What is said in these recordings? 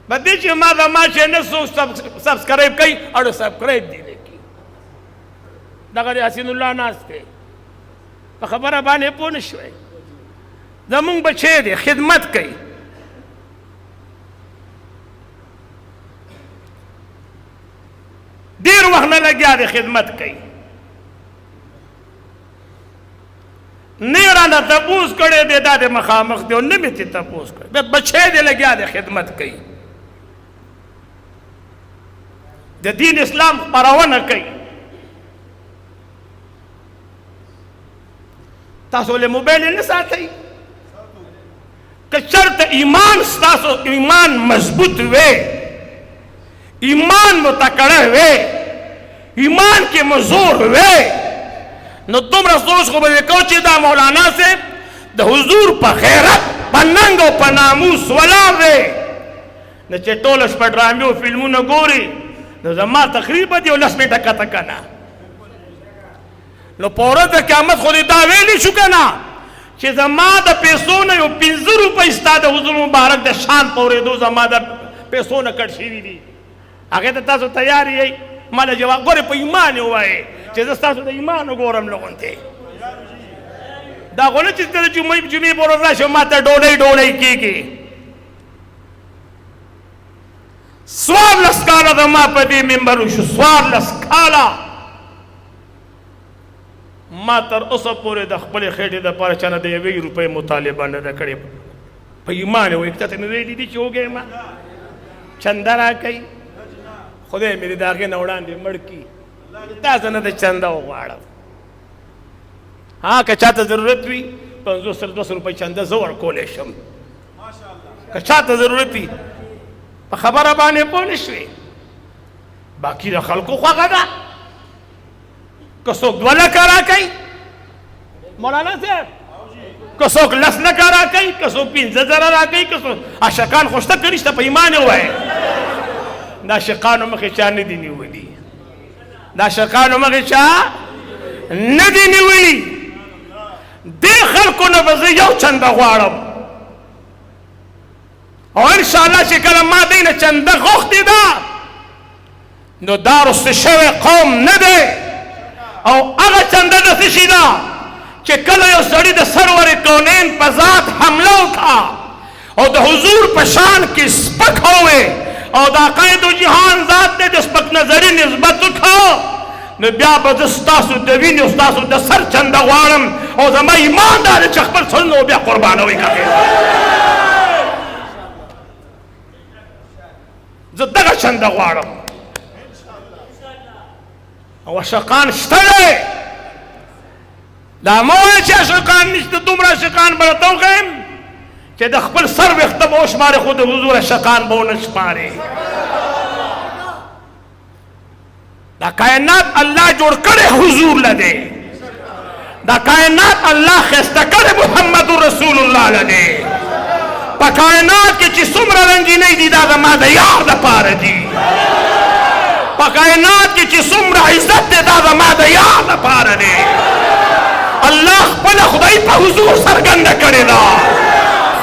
بدې چې ما د ما چې نه سبسکرایب کوي اړو سبسکرایب دی کی دغه د حسین الله ناس دی په خبره باندې پوه نه شوی زمونږ بچی دی خدمت کوي ډېر وخت نه لګیا دی خدمت کوي نه یې رانه تپوس کړی دی دا د مخامخ دی او نه مې ترې تپوس کړی بچی دی لګیا دی خدمت کوي د دین اسلام خپرونه کوي تاسو له موبایل نه ساتئ که چېرته ایمان ستاسو ایمان مضبوط وی ایمان مو تکړه وی ایمان کې مو زور وی نو دومره سوچ خو به وکړو چې دا مولانا صاحب د حضور په غیرت په ننګ او په ناموس ولاړ دی نو چې ټوله شپه ډرامې او فلمونه ګوري نو زما تقریبا دی 10 منټه کته که نه نو په ورځ د قیامت خو دې دا ویلی شو که نه چې زما د پیسو نه یو 15 روپۍ ستا د حضور مبارک د شان په اورېدو زما د پیسو نه کټ شوي دي هغې ته تاسو تیار یئ ما له جواب ګورې په ایمان یې ووایې چې زه ستاسو د ایمان وګورم لغونتې دا خو نه چې ته د جمعې په ورځ راشې ما ته ډوډۍ کېږي 14 کاله زما په دې ممبر وشو 14 کاله ما تر اوسه پورې د خپلې خېټې دپاره چا نه د 1 روپۍ مطالبه نه ده کړې په ایمان یې وایي که تاته مې ویلي دي چې وږی یم چنده راکوئ خدای مې دې د هغې نه وړاندې مړ کړي تاسو نه د چنده وغواړم ها که چاته ضرورت وي 500 روپۍ چنده زه ورکولی شم که چاته ضرورت وي په خبره باندې پوه نه شوې باقي د خلکو خوښه ده که څوک 2 لکه راکوي مولانا صاحب که څوک 10 لکه راکوي که څوک 15,000 راکوي که څوک عاشقان خو شته که نشته په ایمان یې ووایه د عاشقانو مخې چا نه دي نیولي د عاشقانو مخې چا نه دي نیولي دې خلکو نه به زه یو چنده غواړم او انشاءالله چې کله ما دی نه چنده غوښتې ده نو دا رسته شوی قوم نه دی او هغه چنده داسې شي ده چې کله یو سړي د سرور کونین په ذات حمله وکړه او د حضور په شان کې سپک هوې او د عقاید و جهان ذات دی د سپک نظري نسبت وکړه نو بیا به زه ستاسو د وینې او ستاسو د سر چنده غواړم او زما ایمان دا دی چې خپل سرونه بیا قربانوئ زه دغه چنده غواړم او عاشقان شته دی دا مه وایه چې عاشقان نشته دومره عاشقان به راته وښیم چې د خپل سر ویښته به وشمارې خو د حضور عاشقان به ونه شمارې دا کائنات الله جوړ کړی حضور له دی دا کائنات الله ښایسته کړی محمد رسول الله له دی په کائنات کې چې څومره رنګینۍ دي دا زما د یار دپاره دي په کائنات کې چې څومره عزت دی دا زما د یار دپاره دی الله خپله خدای په حضور څرګنده کړې ده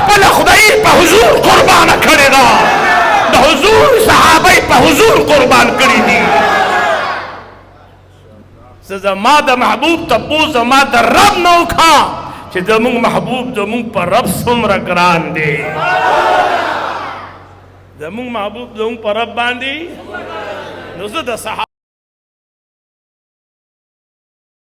خپله خدای په حضور قربانه کړې ده د حضور صحابه په حضور قربان کړي دي زه زما د محبوب تپوس زما د رب نه وکړه چې زمونږ محبوب زمونږ په رب څومره ګران دی زمونږ محبوب زمونږ په رب باندې نو زه د صحابه